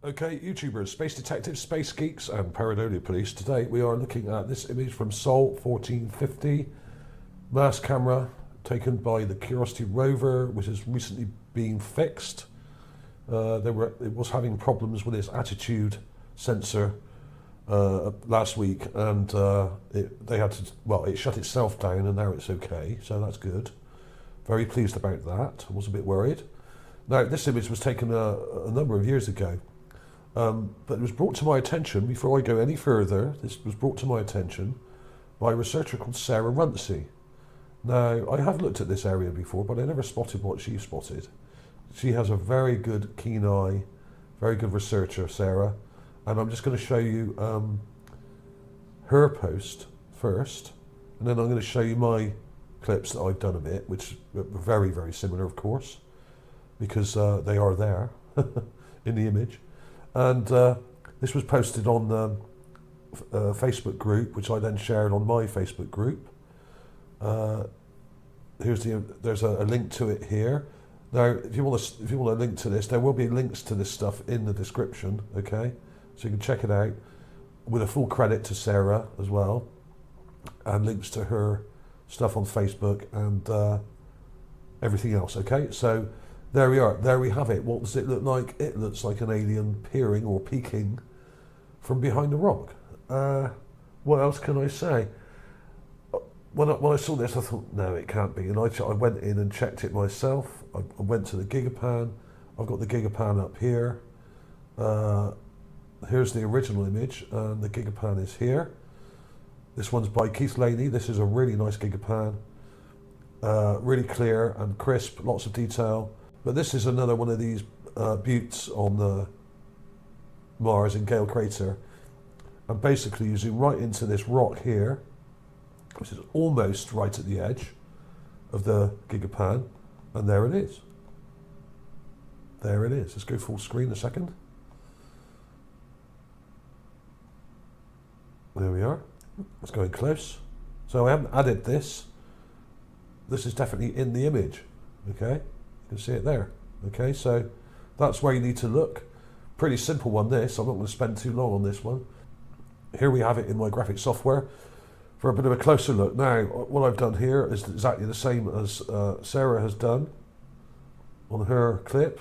Okay, YouTubers, space detectives, space geeks and pareidolia police. Today we are looking at this image from Sol 1450, mass camera taken by the Curiosity Rover, which has recently been fixed. It was having problems with its attitude sensor last week, and it shut itself down, and now it's okay, so that's good. Very pleased about that. I was a bit worried. Now, this image was taken a number of years ago. But it was brought to my attention, before I go any further, this was brought to my attention by a researcher called Sarah Runcie. Now, I have looked at this area before, but I never spotted what she spotted. She has a very good, keen eye, very good researcher, Sarah, and I'm just going to show you her post first, and then I'm going to show you my clips that I've done of it, which are very, very similar, of course, because they are there in the image. And this was posted on the Facebook group, which I then shared on my Facebook group. There's a link to it here. Now, if you want a link to this, there will be links to this stuff in the description. Okay, so you can check it out with a full credit to Sarah as well, and links to her stuff on Facebook and everything else. Okay, so. There we are, there we have it. What does it look like? It looks like an alien peering or peeking from behind a rock. What else can I say? When I saw this, I thought, no, it can't be. And I went in and checked it myself. I went to the GIGAPAN. I've got the GIGAPAN up here. Here's the original image, and the GIGAPAN is here. This one's by Keith Laney. This is a really nice GIGAPAN. Really clear and crisp, lots of detail. But this is another one of these buttes on the Mars in Gale Crater. And basically you zoom right into this rock here, which is almost right at the edge of the GIGAPAN, and there it is. There it is. Let's go full screen a second. There we are. Let's go in close. So I haven't added this. This is definitely in the image, okay? You can see it there, okay? So that's where you need to look. Pretty simple one, this. I'm not going to spend too long on this one. Here we have it in my graphic software for a bit of a closer look. Now, what I've done here is exactly the same as Sarah has done on her clip.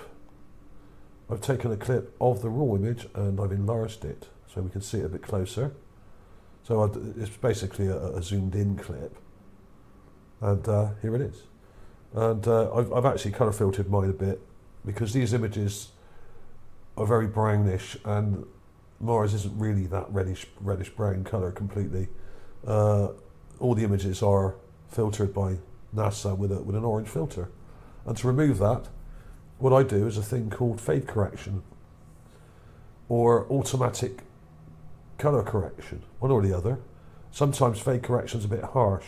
I've taken a clip of the raw image and I've enlarged it so we can see it a bit closer. So it's basically a zoomed in clip. And here it is. And I've actually colour filtered mine a bit because these images are very brownish and Mars isn't really that reddish brown colour completely. All the images are filtered by NASA with an orange filter. And to remove that, what I do is a thing called fade correction or automatic colour correction, one or the other. Sometimes fade correction is a bit harsh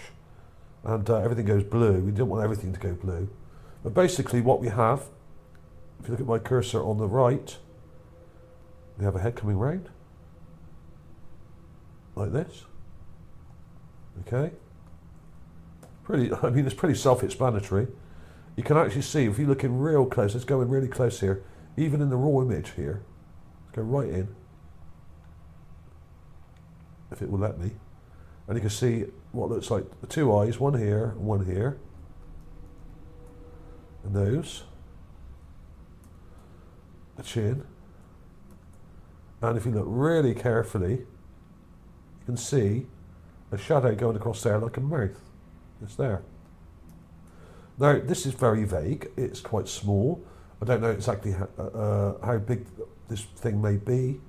and everything goes blue. We don't want everything to go blue. But basically what we have, if you look at my cursor on the right, we have a head coming round, like this. Okay? It's pretty self-explanatory. You can actually see, if you look in real close, let's go in really close here, even in the raw image here, let's go right in, if it will let me. And you can see what looks like the two eyes, one here and one here. A nose. A chin. And if you look really carefully, you can see a shadow going across there like a mouth. It's there. Now, this is very vague. It's quite small. I don't know exactly how big this thing may be.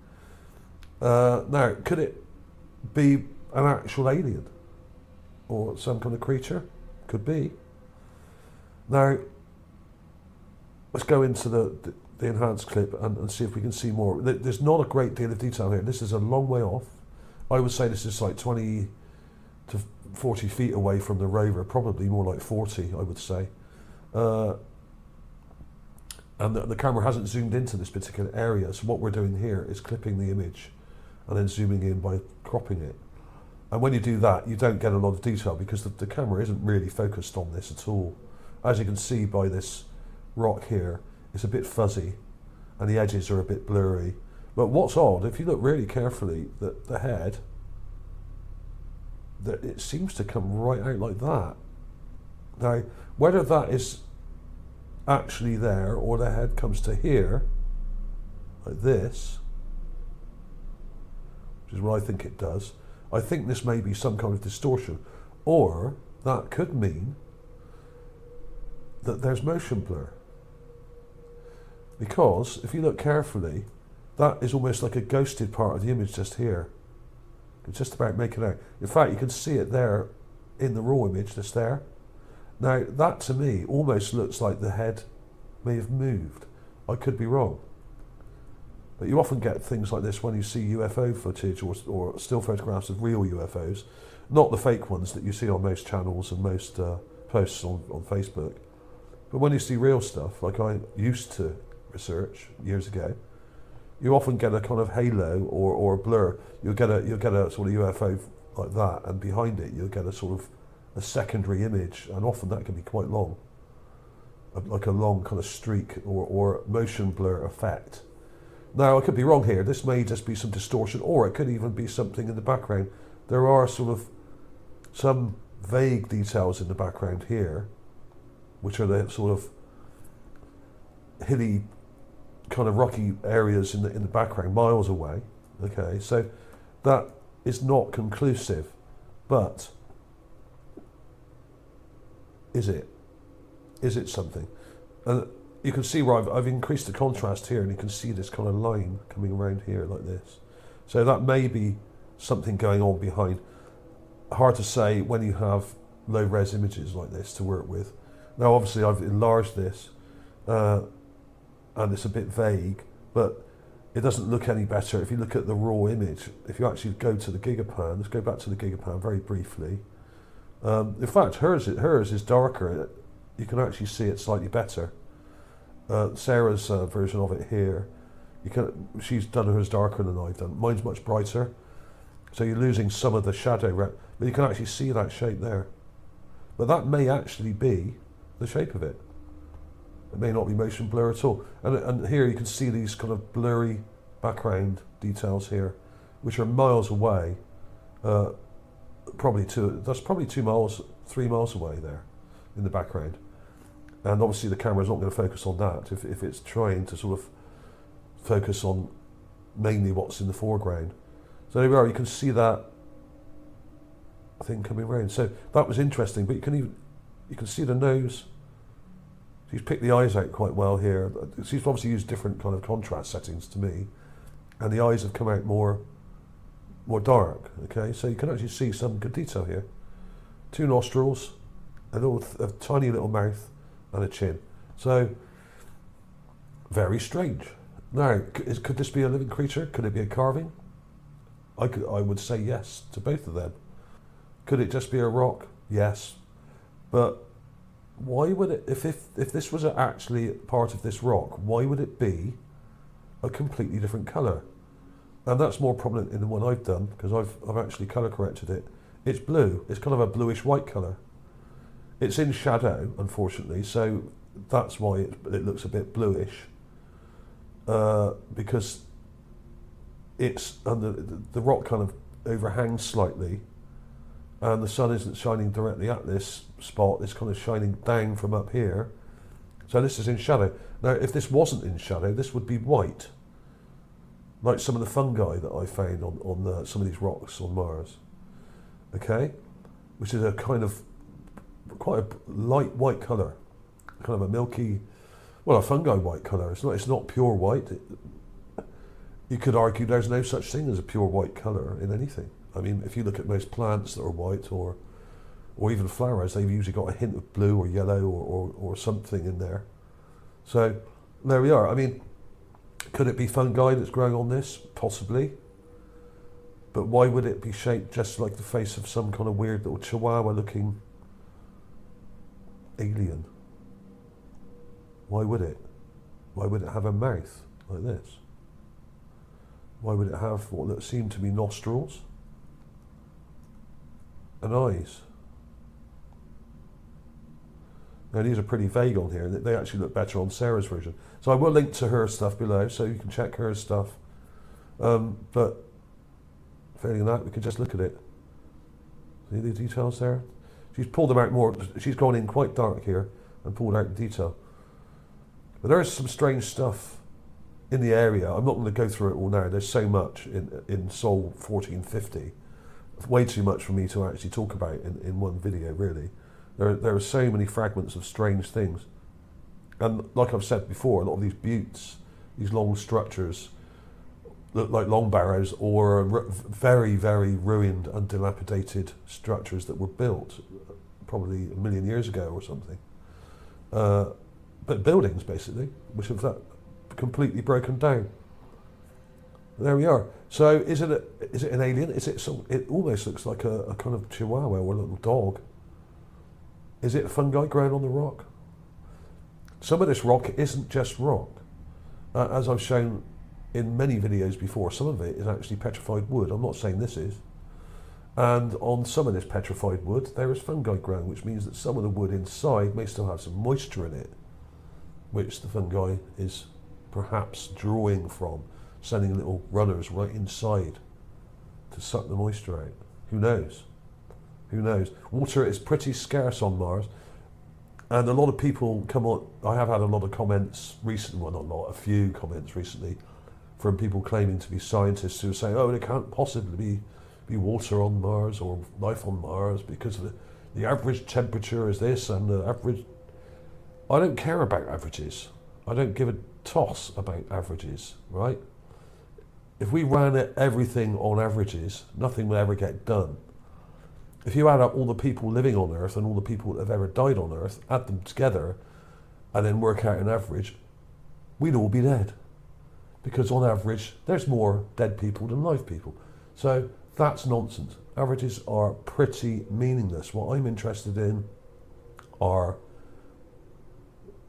Now, could it be an actual alien or some kind of creature? Could be. Now let's go into the enhanced clip and see if we can see more. There's not a great deal of detail here. This is a long way off. I would say this is like 20 to 40 feet away from the rover, probably more like 40, I would say. And the camera hasn't zoomed into this particular area, so what we're doing here is clipping the image and then zooming in by cropping it. And when you do that, you don't get a lot of detail because the camera isn't really focused on this at all. As you can see by this rock here, it's a bit fuzzy and the edges are a bit blurry. But what's odd, if you look really carefully, that the head, that it seems to come right out like that. Now, whether that is actually there or the head comes to here, like this, which is what I think it does, I think this may be some kind of distortion, or that could mean that there's motion blur. Because if you look carefully, that is almost like a ghosted part of the image just here. It's just about making out. In fact, you can see it there in the raw image, just there. Now, that to me almost looks like the head may have moved. I could be wrong. But you often get things like this when you see UFO footage or still photographs of real UFOs, not the fake ones that you see on most channels and most posts on Facebook. But when you see real stuff, like I used to research years ago, you often get a kind of halo or a blur. You'll get a sort of UFO like that, and behind it you'll get a sort of a secondary image, and often that can be quite long, like a long kind of streak or motion blur effect. Now, I could be wrong here. This may just be some distortion, or it could even be something in the background. There are sort of some vague details in the background here, which are the sort of hilly, kind of rocky areas in the background, miles away. Okay, so that is not conclusive, but is it? Is it something? And you can see where I've increased the contrast here, and you can see this kind of line coming around here like this. So that may be something going on behind. Hard to say when you have low-res images like this to work with. Now, obviously, I've enlarged this, and it's a bit vague, but it doesn't look any better if you look at the raw image. If you actually go to the GIGAPAN, let's go back to the GIGAPAN very briefly. In fact, hers is darker. You can actually see it slightly better. Sarah's version of it here, she's done hers darker than I've done. Mine's much brighter, so you're losing some of the shadow, but you can actually see that shape there. But that may actually be the shape of it. It may not be motion blur at all. And here you can see these kind of blurry background details here, which are miles away. That's probably 2 miles, 3 miles away there in the background. And obviously the camera's not going to focus on that if it's trying to sort of focus on mainly what's in the foreground. So there we are, you can see that thing coming around. So that was interesting, but you can see the nose. She's picked the eyes out quite well here. She's obviously used different kind of contrast settings to me, and the eyes have come out more dark. Okay, so you can actually see some good detail here. 2 nostrils, a tiny little mouth, and a chin. So very strange. Now, could this be a living creature? Could it be a carving? I would say yes to both of them. Could it just be a rock? Yes, but why would it, if this was actually part of this rock, why would it be a completely different colour? And that's more prominent in the one I've done, because I've actually colour corrected it. It's blue. It's kind of a bluish white colour. It's in shadow, unfortunately, so that's why it looks a bit bluish, because it's under the rock kind of overhangs slightly, and the sun isn't shining directly at this spot. It's kind of shining down from up here. So this is in shadow. Now, if this wasn't in shadow, this would be white, like some of the fungi that I found on some of these rocks on Mars. Okay, which is a kind of quite a light white colour, kind of a milky, well, a fungi white colour. It's not pure white. You could argue there's no such thing as a pure white colour in anything. I mean, if you look at most plants that are white, or even flowers, they've usually got a hint of blue or yellow or something in there. So there we are. I mean, could it be fungi that's growing on this? Possibly. But why would it be shaped just like the face of some kind of weird little chihuahua-looking alien? Why would it? Why would it have a mouth like this? Why would it have what seem to be nostrils and eyes? Now, these are pretty vague on here. They actually look better on Sarah's version. So I will link to her stuff below, so you can check her stuff But failing that, we can just look at it. See the details there? She's pulled them out more. She's gone in quite dark here and pulled out the detail. But there is some strange stuff in the area. I'm not going to go through it all now. There's so much in Sol 1450. Way too much for me to actually talk about in one video, really. There are so many fragments of strange things. And like I've said before, a lot of these buttes, these long structures, look like long barrows or very, very ruined and dilapidated structures that were built probably 1 million years ago or something. But buildings, basically, which have completely broken down. There we are. So is it an alien? It almost looks like a kind of chihuahua or a little dog. Is it fungi growing on the rock? Some of this rock isn't just rock. As I've shown in many videos before, some of it is actually petrified wood. I'm not saying this is. And on some of this petrified wood, there is fungi growing, which means that some of the wood inside may still have some moisture in it, which the fungi is perhaps drawing from, sending little runners right inside to suck the moisture out. Who knows? Who knows? Water is pretty scarce on Mars. And a lot of people come on, I have had a lot of comments recently, well not a lot, a few comments recently from people claiming to be scientists who are saying, oh, there can't possibly be water on Mars or life on Mars because of the average temperature is this and the average... I don't care about averages. I don't give a toss about averages, right? If we ran everything on averages, nothing will ever get done. If you add up all the people living on Earth and all the people that have ever died on Earth, add them together and then work out an average, we'd all be dead. Because on average, there's more dead people than live people. So that's nonsense. Averages are pretty meaningless. What I'm interested in are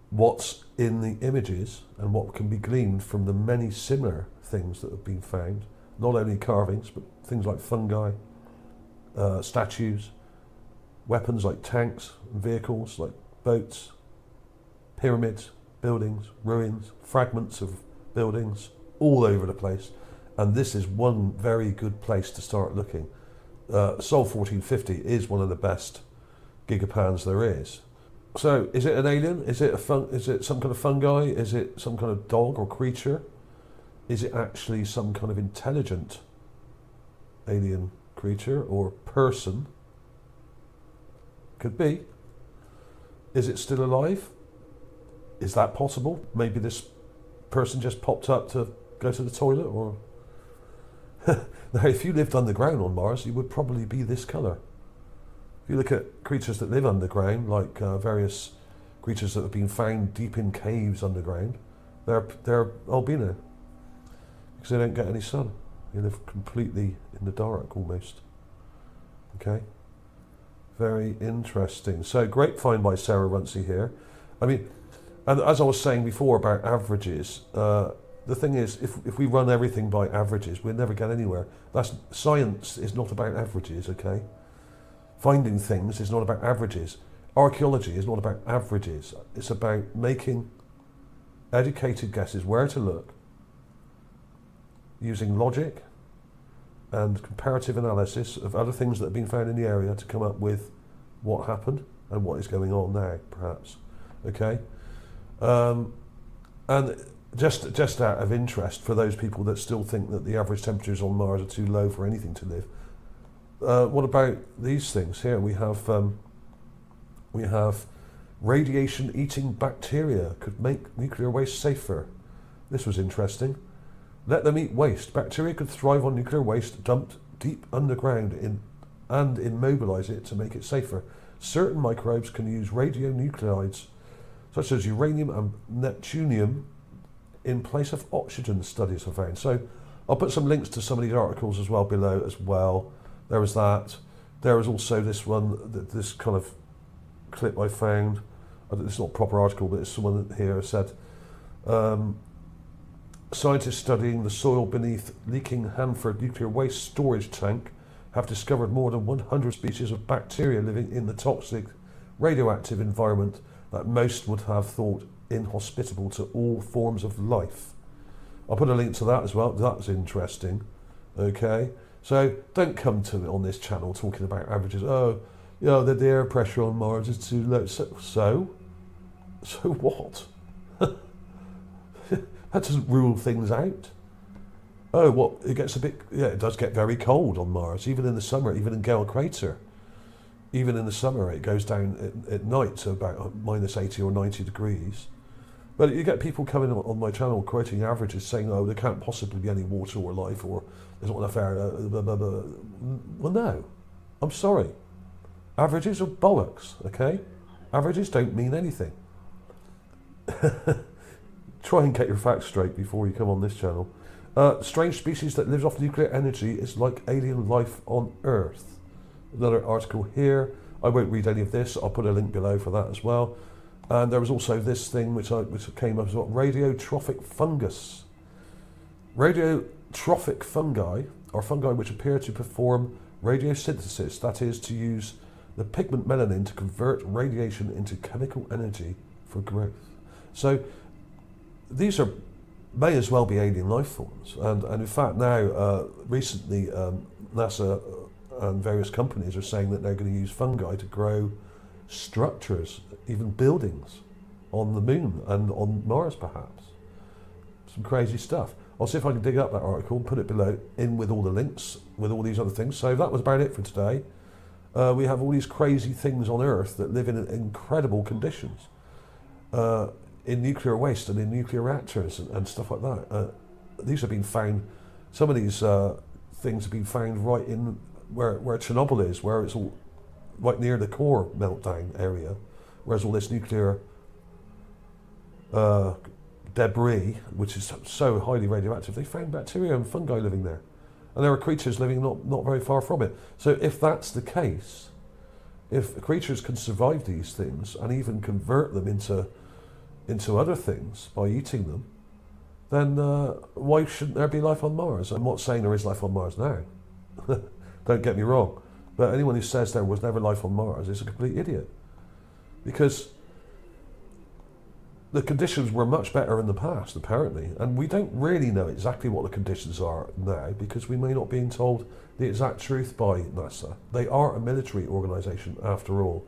what's in the images and what can be gleaned from the many similar things that have been found. Not only carvings, but things like fungi, statues, weapons like tanks, and vehicles like boats, pyramids, buildings, ruins, fragments of buildings all over the place. And this is one very good place to start looking. Sol 1450 is one of the best gigapans there is. So is it an alien? Is it some kind of fungi? Is it some kind of dog or creature? Is it actually some kind of intelligent alien creature or person? Could be. Is it still alive? Is that possible? Maybe this person just popped up to go to the toilet, or... Now, if you lived underground on Mars, you would probably be this colour. If you look at creatures that live underground, like various creatures that have been found deep in caves underground, they're albino, because they don't get any sun. They live completely in the dark, almost. Okay? Very interesting. So, great find by Sarah Runcie here. I mean, and as I was saying before about averages, the thing is, if we run everything by averages, we'll never get anywhere. Science is not about averages, okay? Finding things is not about averages. Archaeology is not about averages. It's about making educated guesses where to look, using logic and comparative analysis of other things that have been found in the area to come up with what happened and what is going on now, perhaps. Okay? And just out of interest, for those people that still think that the average temperatures on Mars are too low for anything to live, what about these things here? We have radiation-eating bacteria could make nuclear waste safer. This was interesting. Let them eat waste. Bacteria could thrive on nuclear waste dumped deep underground and immobilize it to make it safer. Certain microbes can use radionuclides, such as uranium and neptunium, in place of oxygen, studies have found. So I'll put some links to some of these articles as well below as well. There was that. There was also this one, this kind of clip I found. It's not a proper article, but it's someone here said, scientists studying the soil beneath leaking Hanford nuclear waste storage tank have discovered more than 100 species of bacteria living in the toxic radioactive environment that most would have thought inhospitable to all forms of life. I'll put a link to that as well. That's interesting. Okay, so don't come to me on this channel talking about averages. Oh, you know, the air pressure on Mars is too low. So what? That doesn't rule things out. Oh, what? It gets a bit. Yeah, it does get very cold on Mars, even in the summer, even in Gale Crater. Even in the summer, it goes down at night to about minus 80 or 90 degrees. But you get people coming on my channel quoting averages saying, oh, there can't possibly be any water or life, or there's not enough air. Blah, blah, blah. Well, no. I'm sorry. Averages are bollocks, okay? Averages don't mean anything. Try and get your facts straight before you come on this channel. Strange species that lives off nuclear energy is like alien life on Earth. Another article here. I won't read any of this. I'll put a link below for that as well. And there was also this thing which came up as well, radiotrophic fungus. Radiotrophic fungi are fungi which appear to perform radiosynthesis, that is, to use the pigment melanin to convert radiation into chemical energy for growth. So these may as well be alien life forms. And in fact now, recently, NASA and various companies are saying that they're going to use fungi to grow structures, even buildings, on the moon and on Mars perhaps. Some crazy stuff. I'll see if I can dig up that article and put it below, in with all the links, with all these other things. So that was about it for today. We have all these crazy things on Earth that live in incredible conditions, in nuclear waste and in nuclear reactors and stuff like that. These have been found, some of these things have been found right in where Chernobyl is, where it's all right near the core meltdown area, whereas all this nuclear debris, which is so highly radioactive, they found bacteria and fungi living there. And there are creatures living not very far from it. So if that's the case, if creatures can survive these things and even convert them into other things by eating them, then why shouldn't there be life on Mars? I'm not saying there is life on Mars now. Don't get me wrong. But anyone who says there was never life on Mars is a complete idiot. Because the conditions were much better in the past, apparently. And we don't really know exactly what the conditions are now, because we may not be told the exact truth by NASA. They are a military organisation, after all.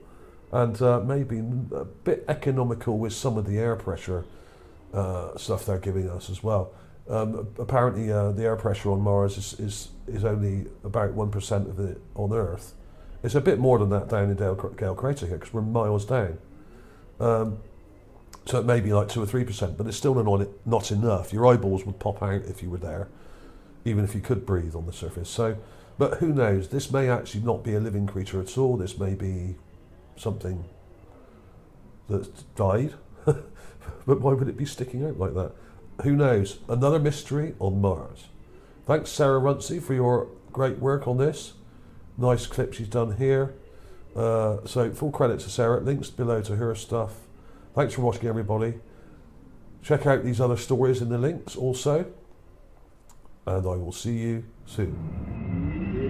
And maybe a bit economical with some of the air pressure stuff they're giving us as well. Apparently the air pressure on Mars is only about 1% of it on Earth. It's a bit more than that down in Gale Crater here, because we're miles down. So it may be like 2 or 3%, but it's still not enough. Your eyeballs would pop out if you were there, even if you could breathe on the surface. So, but who knows? This may actually not be a living creature at all. This may be something that's died. But why would it be sticking out like that? Who knows? Another mystery on Mars. Thanks, Sarah Runcie, for your great work on this. Nice clip she's done here. So full credit to Sarah. Links below to her stuff. Thanks for watching, everybody. Check out these other stories in the links also. And I will see you soon.